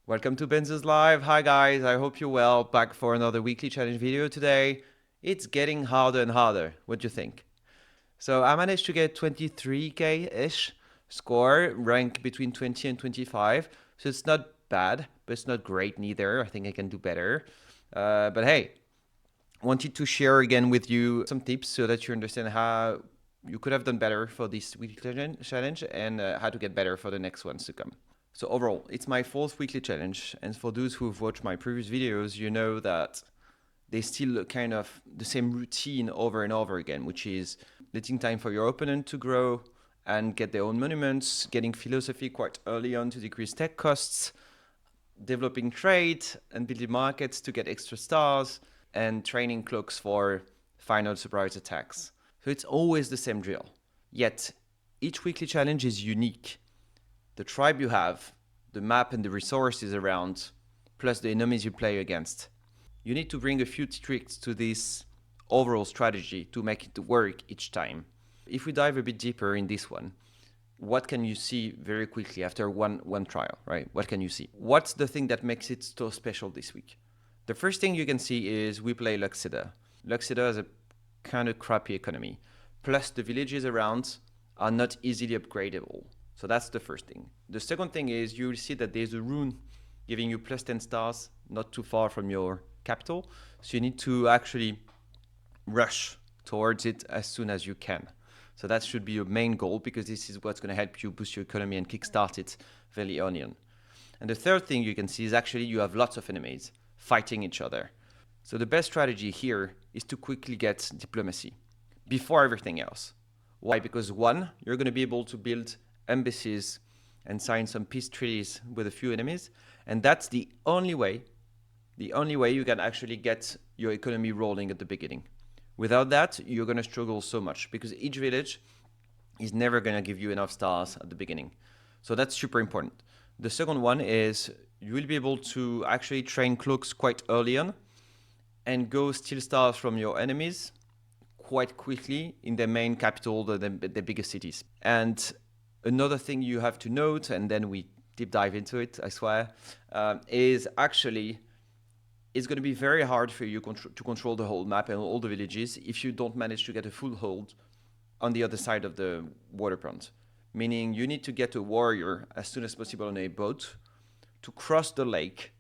Welcome to Benzo's Live. Hi guys, I hope you're well. Back for another weekly challenge video today. It's getting harder and harder. What do you think? So I managed to get 23k-ish score, rank between 20 and 25. So it's not bad, but it's not great neither. I think I can do better. But hey, wanted to share again with you some tips so that you understand how you could have done better for this weekly challenge and how to get better for the next ones to come. So overall, it's my fourth weekly challenge, and for those who've watched my previous videos, you know that they still kind of the same routine over and over again, which is letting time for your opponent to grow and get their own monuments, getting philosophy quite early on to decrease tech costs, developing trade and building markets to get extra stars, and training cloaks for final surprise attacks. So it's always the same drill. Yet, each weekly challenge is unique. The tribe you have, the map and the resources around, plus the enemies you play against. You need to bring a few tricks to this overall strategy to make it work each time. If we dive a bit deeper in this one, what can you see very quickly after one trial, right? What can you see? What's the thing that makes it so special this week? The first thing you can see is we play Luxidoor. Luxidoor has a kind of crappy economy. Plus the villages around are not easily upgradable. So that's the first thing. The second thing is you'll see that there's a rune giving you plus 10 stars, not too far from your capital. So you need to actually rush towards it as soon as you can. So that should be your main goal, because this is what's going to help you boost your economy and kickstart it very early on. And the third thing you can see is actually you have lots of enemies fighting each other. So the best strategy here is to quickly get diplomacy before everything else. Why? Because one, you're going to be able to build embassies and sign some peace treaties with a few enemies, and that's the only way you can actually get your economy rolling at the beginning. Without that, you're going to struggle so much, because each village is never going to give you enough stars at the beginning. So that's super important. The second one is you will be able to actually train cloaks quite early on and go steal stars from your enemies quite quickly in their main capital, the biggest cities. And another thing you have to note, and then we deep dive into it, I swear, is actually it's going to be very hard for you to control the whole map and all the villages if you don't manage to get a full hold on the other side of the waterfront. Meaning you need to get a warrior as soon as possible on a boat to cross the lake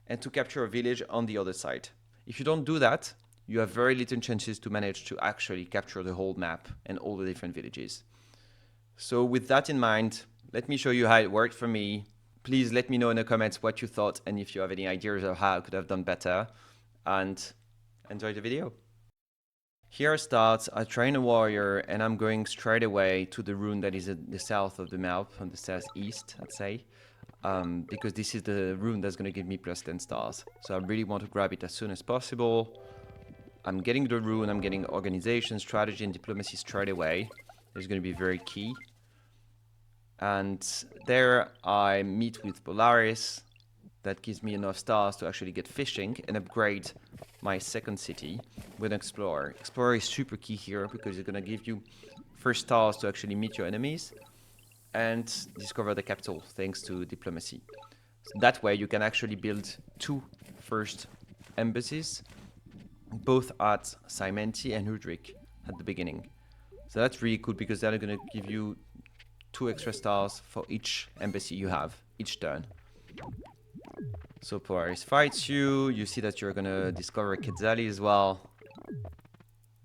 and to capture a village on the other side. If you don't do that, you have very little chances to manage to actually capture the whole map and all the different villages. So with that in mind, let me show you how it worked for me. Please let me know in the comments what you thought and if you have any ideas of how I could have done better, and enjoy the video. Here starts, I train a warrior and I'm going straight away to the rune that is at the south of the map, on the southeast, I'd say, because this is the rune that's going to give me plus 10 stars. So I really want to grab it as soon as possible. I'm getting the rune, I'm getting organization, strategy, and diplomacy straight away. It's going to be very key. And there I meet with Polaris. That gives me enough stars to actually get fishing and upgrade my second city with an Explorer. Explorer is super key here because it's going to give you first stars to actually meet your enemies and discover the capital thanks to diplomacy. So that way you can actually build two first embassies, both at Simenti and Hudrick at the beginning. So that's really cool because they're going to give you 2 extra stars for each embassy you have each turn. So Polaris fights you. You see that you're going to discover Quetzali as well.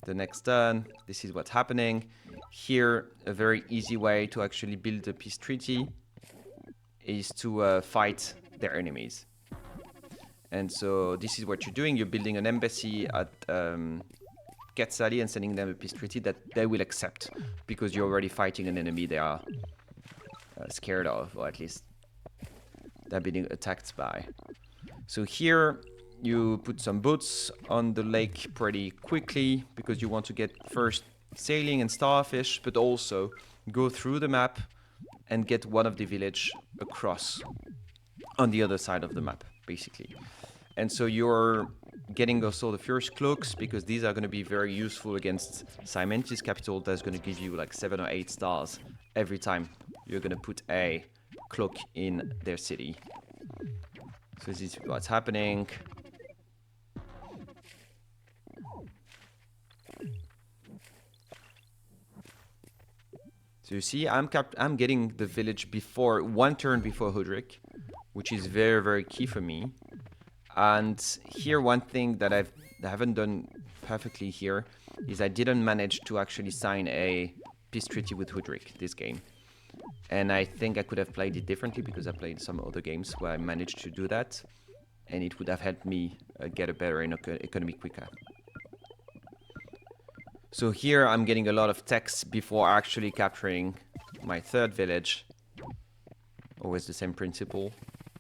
The next turn, this is what's happening. Here, a very easy way to actually build a peace treaty is to fight their enemies. And so this is what you're doing. You're building an embassy at Quetzali and sending them a peace treaty that they will accept because you're already fighting an enemy they are scared of, or at least they're being attacked by. So here you put some boats on the lake pretty quickly because you want to get first sailing and starfish, but also go through the map and get one of the village across on the other side of the map, basically. And so you're getting also the first cloaks because these are going to be very useful against Simenti's capital. That's going to give you like 7 or 8 stars every time you're going to put a cloak in their city. So this is what's happening. So you see, I'm getting the village before, one turn before Hudrick, which is very, very key for me. And here, one thing that I haven't done perfectly here is I didn't manage to actually sign a peace treaty with Hudrick this game. And I think I could have played it differently because I played some other games where I managed to do that. And it would have helped me get a better economy quicker. So here I'm getting a lot of techs before actually capturing my third village. Always the same principle.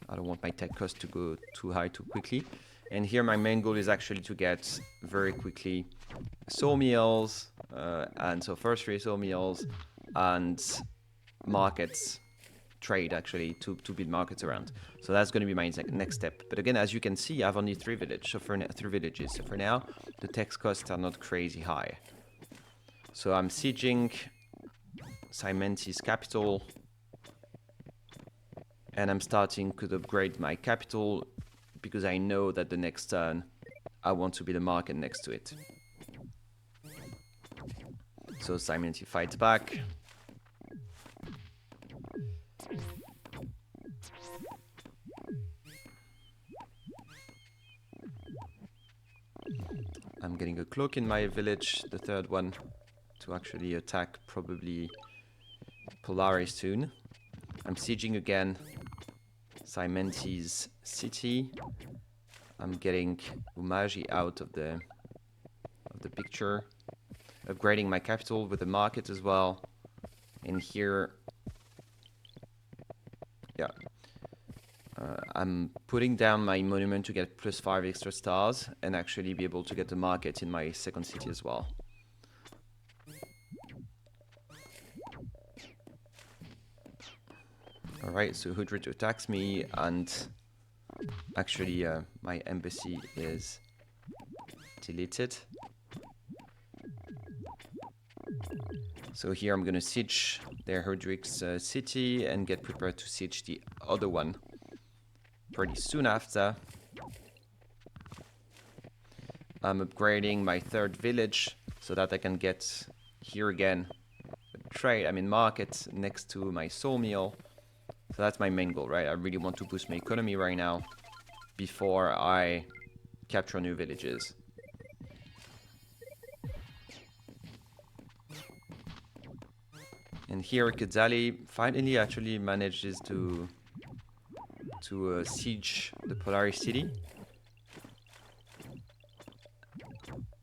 I don't want my tech cost to go too high too quickly. And here my main goal is actually to get very quickly sawmills, and so forestry sawmills, and markets, trade actually, to build markets around. So that's going to be my next step. But again, as you can see, I have only three villages. So for now, the tech costs are not crazy high. So I'm sieging Simenti's capital, and I'm starting to upgrade my capital because I know that the next turn I want to build a market next to it. So Simenti fights back. I'm getting a cloak in my village, the third one, to actually attack probably Polaris soon. I'm sieging again Simenti's city. I'm getting Umaji out of the picture. Upgrading my capital with the market as well. And here, yeah, I'm putting down my monument to get +5 extra stars and actually be able to get the market in my second city as well. Alright, so Hudrid attacks me, and actually my embassy is deleted. So here I'm gonna siege their Hudric's city and get prepared to siege the other one pretty soon after. I'm upgrading my third village so that I can get here again trade, market next to my sawmill. So that's my main goal, right? I really want to boost my economy right now before I capture new villages. And here Kadzali finally actually manages to siege the Polaris city.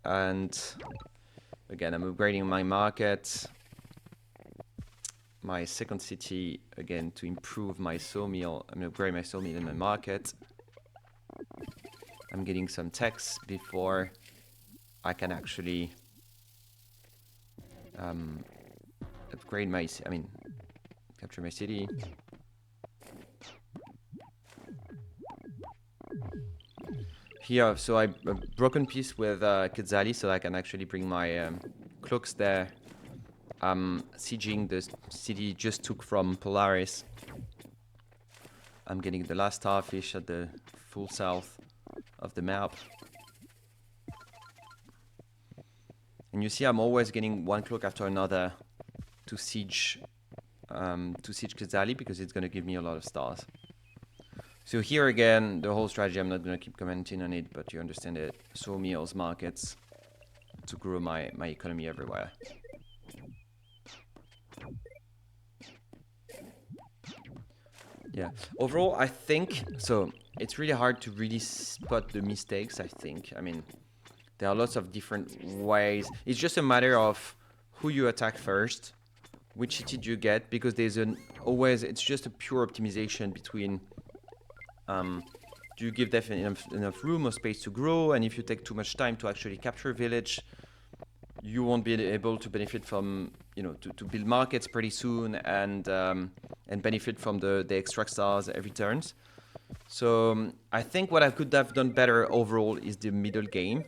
And again, I'm upgrading my market. My second city, again, to improve my sawmill. I'm upgrading my sawmill in my market. I'm getting some techs before I can actually upgrade my, capture my city. Here, so I broken peace with Kadzali so I can actually bring my cloaks there. Sieging the city just took from Polaris. I'm getting the last starfish at the full south of the map. And you see I'm always getting one cloak after another to siege Kadzali because it's going to give me a lot of stars. So here again, the whole strategy, I'm not going to keep commenting on it, but you understand it. Sawmills, markets, to grow my economy everywhere. Yeah, overall, I think, so it's really hard to really spot the mistakes, I think. There are lots of different ways. It's just a matter of who you attack first, which city do you get, because there's it's just a pure optimization between, do you give them enough room or space to grow, and if you take too much time to actually capture a village, you won't be able to benefit from, to build markets pretty soon and benefit from the extract stars every turns. So I think what I could have done better overall is the middle game.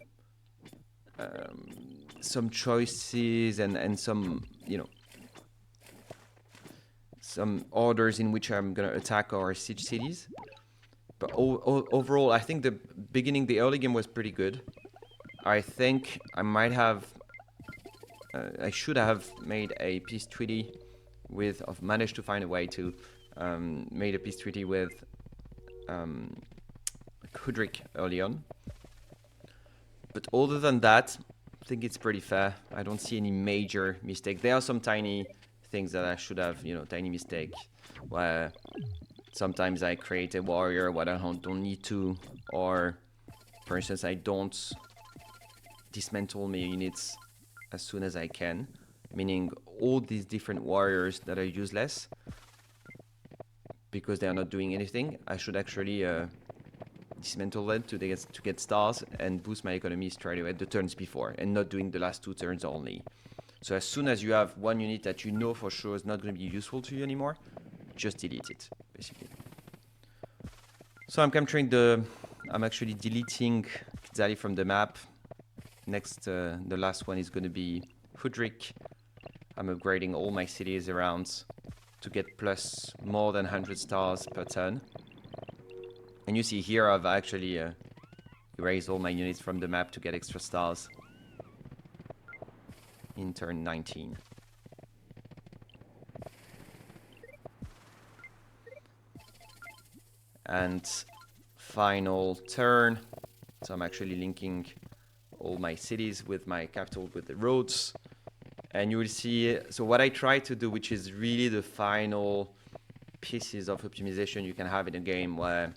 Some choices and some, some orders in which I'm going to attack our siege cities. But overall, I think the beginning, the early game was pretty good. I think I might have, I should have made a peace treaty with, I've managed to find a way to made a peace treaty with Kudrik early on. But other than that, I think it's pretty fair. I don't see any major mistake. There are some tiny things that I should have, tiny mistake, where sometimes I create a warrior when I don't need to, or for instance, I don't dismantle my units as soon as I can, meaning all these different warriors that are useless because they are not doing anything. I should actually dismantle them to get stars and boost my economy straight away the turns before, and not doing the last 2 turns only. So as soon as you have one unit that you know for sure is not going to be useful to you anymore, just delete it, basically. So I'm actually deleting Kizali from the map. Next, the last one is going to be Hudrik. I'm upgrading all my cities around to get plus more than 100 stars per turn. And you see here I've actually erased all my units from the map to get extra stars in turn 19. And final turn, so I'm actually linking all my cities with my capital with the roads. And you will see, so what I try to do, which is really the final pieces of optimization you can have in a game, where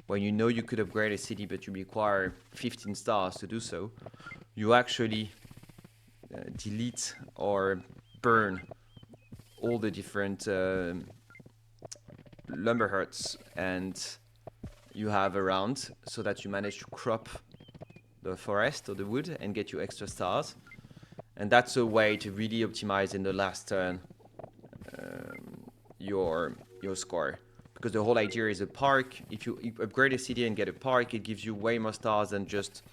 when you know you could upgrade a city but you require 15 stars to do so, you actually delete or burn all the different lumber huts and you have around, so that you manage to crop the forest or the wood and get you extra stars. And that's a way to really optimize in the last turn your score, because the whole idea is a park. If you upgrade a city and get a park, it gives you way more stars than just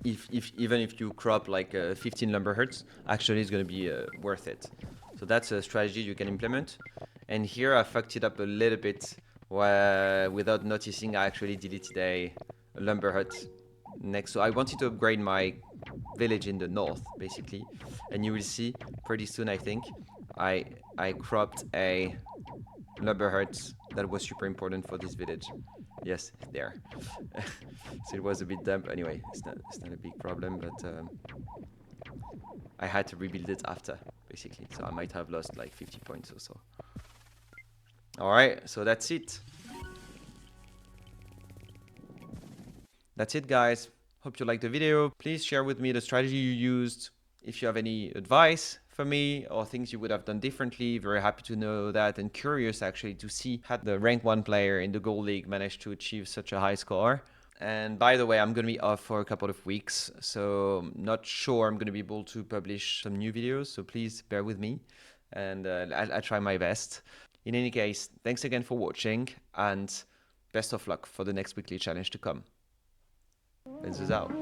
even if you crop like 15 lumber huts, actually it's going to be worth it. So that's a strategy you can implement. And here I fucked it up a little bit, where without noticing I actually deleted a lumber hut next. So I wanted to upgrade my village in the north, basically, and you will see pretty soon, I think, I cropped a lumber hut that was super important for this village. Yes, there. So it was a bit damp. Anyway, it's not a big problem, but I had to rebuild it after, basically. So I might have lost like 50 points or so. All right, so that's it. That's it, guys. Hope you liked the video. Please share with me the strategy you used. If you have any advice for me or things you would have done differently, very happy to know that, and curious actually to see how the rank 1 player in the Gold League managed to achieve such a high score. And by the way, I'm going to be off for a couple of weeks, so I'm not sure I'm going to be able to publish some new videos, so please bear with me, and I'll try my best. In any case, thanks again for watching, and best of luck for the next weekly challenge to come. Benzo's out.